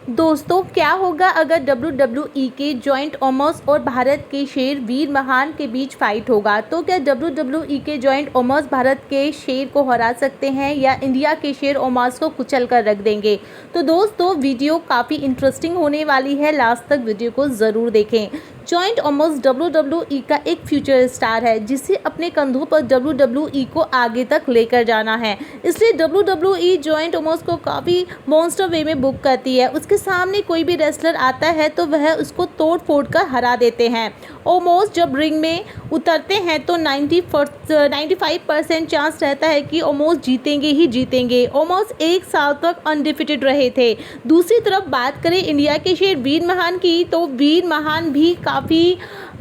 दोस्तों, क्या होगा अगर WWE के जॉइंट ओमोस और भारत के शेर वीर महान के बीच फाइट होगा? तो क्या WWE के जॉइंट ओमोस भारत के शेर को हरा सकते हैं या इंडिया के शेर ओमोस को कुचल कर रख देंगे? तो दोस्तों, वीडियो काफ़ी इंटरेस्टिंग होने वाली है, लास्ट तक वीडियो को ज़रूर देखें। जॉइंट ओमोस WWE का एक फ्यूचर स्टार है जिसे अपने कंधों पर WWE को आगे तक लेकर जाना है, इसलिए WWE जॉइंट ओमोस को काफ़ी मॉन्स्टर वे में बुक करती है। उसके सामने कोई भी रेसलर आता है तो वह उसको तोड़ फोड़ कर हरा देते हैं। ओमोस जब रिंग में उतरते हैं तो 95% चांस रहता है कि ओमोस जीतेंगे ही जीतेंगे। ओमोस एक साल तक अनडिफिटेड रहे थे। दूसरी तरफ बात करें इंडिया के शेर वीर महान की, तो वीर महान भी काफ़ी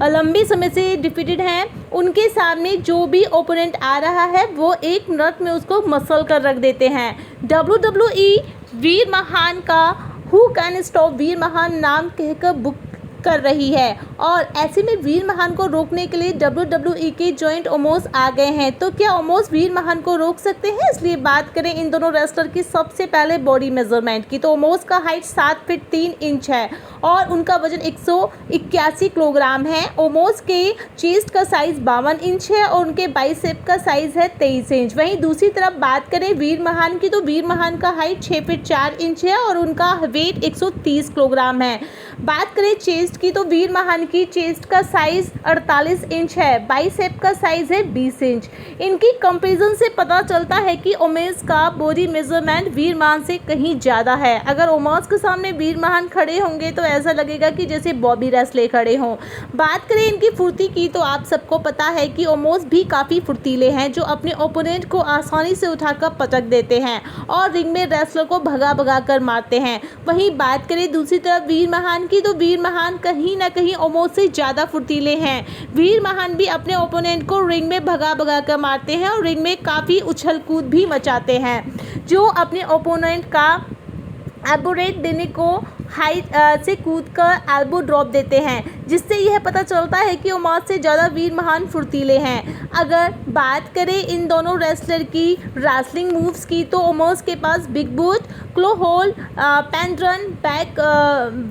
लंबे समय से डिफिटेड हैं। उनके सामने जो भी ओपोनेंट आ रहा है वो एक मिनट में उसको मसल कर रख देते हैं। WWE वीर महान का हु कैन स्टॉप वीर महान नाम कहकर बुक कर रही है और ऐसे में वीर महान को रोकने के लिए WWE के जॉइंट ओमोस आ गए हैं। तो क्या ओमोस वीर महान को रोक सकते हैं? इसलिए बात करें इन दोनों रेसलर की सबसे पहले बॉडी मेजरमेंट की, तो ओमोस का हाइट 7 फीट 3 इंच है और उनका वजन 181 किलोग्राम है। ओमोस के चेस्ट का साइज 52 इंच है और उनके बाइसेप का साइज है 23 इंच। वहीं दूसरी तरफ बात करें वीर महान की, तो वीर महान का हाइट 6 फीट 4 इंच है और उनका वेट 130 किलोग्राम है। बात करें चेस्ट की, तो वीर महान की चेस्ट का साइज 48 इंच है, बाइसेप का साइज है 20 इंच। इनकी कंपैरिजन से पता चलता है कि ओमोस का बॉडी मेजरमेंट वीर महान से कहीं ज़्यादा है। अगर ओमोस के सामने वीर महान खड़े होंगे तो ऐसा लगेगा कि जैसे बॉबी रेसले खड़े हों। बात करें इनकी फुर्ती की, तो आप सबको पता है कि ओमोस भी काफ़ी फुर्तीले हैं, जो अपने ओपोनेंट को आसानी से उठाकर पटक देते हैं और रिंग में रेसलर को भगा भगा कर मारते हैं। वहीं बात करें दूसरी तरफ वीर महान की, तो वीर महान कहीं ना कहीं ओमोस से ज़्यादा फुर्तीले हैं। वीर महान भी अपने ओपोनेंट को रिंग में भगा भगा कर मारते हैं और रिंग में काफ़ी उछल कूद भी मचाते हैं, जो अपने ओपोनेंट का एल्बो रेट देने को हाइट से कूद कर एल्बो ड्रॉप देते हैं, जिससे यह पता चलता है कि ओमोस से ज़्यादा वीर महान फुर्तीले हैं। अगर बात करें इन दोनों रेसलर की रेसलिंग मूव्स की, तो ओमोस के पास बिग बूट, क्लो होल्ड, पेंड्रन, back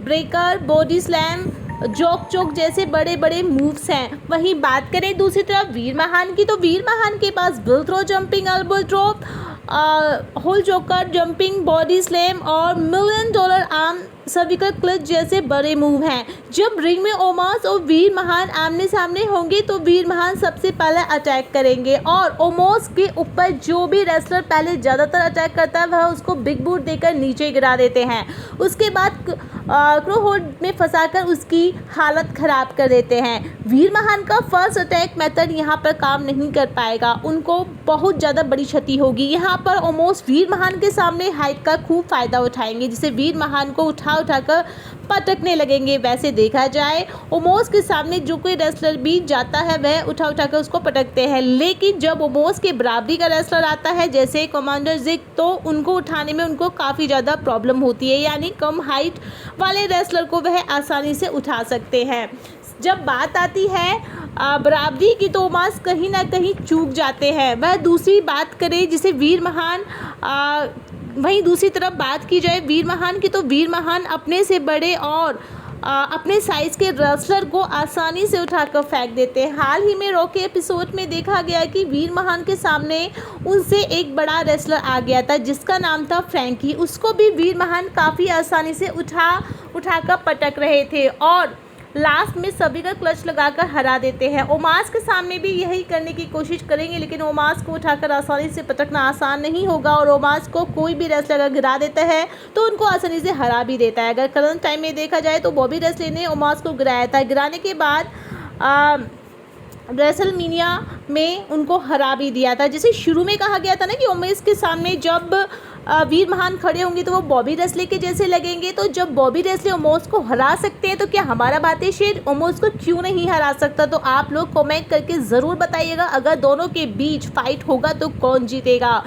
breaker, body slam, jock choke जैसे बड़े बड़े मूव्स हैं। वहीं बात करें दूसरी तरफ वीर महान की, तो वीर महान के पास bill throw, jumping elbow drop, होल जोकर, जंपिंग बॉडी स्लैम और $1 मिलियन आर्म सर्विकल क्लच जैसे बड़े मूव हैं। जब रिंग में ओमोस और वीर महान आमने सामने होंगे तो वीर महान सबसे पहले अटैक करेंगे और ओमोस के ऊपर जो भी रेसलर पहले ज़्यादातर अटैक करता है वह उसको बिग बूट देकर नीचे गिरा देते हैं। उसके बाद क्रो होल्ड में फंसाकर उसकी हालत ख़राब कर देते हैं। वीर महान का फर्स्ट अटैक मेथड यहाँ पर काम नहीं कर पाएगा, उनको बहुत ज़्यादा बड़ी क्षति होगी। यहाँ पर ओमोस वीर महान के सामने हाइट का खूब फ़ायदा उठाएंगे, जिससे वीर महान को उठाकर पटकने लगेंगे। वैसे देखा जाए ओमोस के सामने जो कोई रेसलर भी जाता है वह उठाकर उसको पटकते हैं, लेकिन जब ओमोस के बराबरी का रेसलर आता है जैसे कमांडर जिग, तो उनको उठाने में उनको काफ़ी ज़्यादा प्रॉब्लम होती है, यानी कम हाइट वाले रेसलर को वह आसानी से उठा सकते हैं। जब बात आती है बराबरी की, तो ओमोस कहीं ना कहीं चूक जाते हैं। वह दूसरी बात करें जिसे वीर महान वहीं दूसरी तरफ बात की जाए वीर महान की, तो वीर महान अपने से बड़े और अपने साइज़ के रेसलर को आसानी से उठाकर फेंक देते हैं। हाल ही में रॉ के एपिसोड में देखा गया कि वीर महान के सामने उनसे एक बड़ा रेसलर आ गया था जिसका नाम था फ्रैंकी। उसको भी वीर महान काफ़ी आसानी से उठाकर पटक रहे थे और लास्ट में सभी का क्लच लगाकर हरा देते हैं। ओमोस के सामने भी यही करने की कोशिश करेंगे, लेकिन ओमोस को उठाकर आसानी से पटकना आसान नहीं होगा और ओमोस को कोई भी रेसलर अगर गिरा देता है तो उनको आसानी से हरा भी देता है। अगर करंट टाइम में देखा जाए तो बॉबी रेसलर ने ओमोस को गिराया था, गिराने के बाद रेसलमेनिया में उनको हरा भी दिया था। जैसे शुरू में कहा गया था ना कि ओमोस के सामने जब वीर महान खड़े होंगे तो वो बॉबी रेसले के जैसे लगेंगे, तो जब बॉबी रेसले ओमोस को हरा सकते हैं तो क्या हमारा भारतीय शेर ओमोस को क्यों नहीं हरा सकता? तो आप लोग कमेंट करके ज़रूर बताइएगा, अगर दोनों के बीच फाइट होगा तो कौन जीतेगा।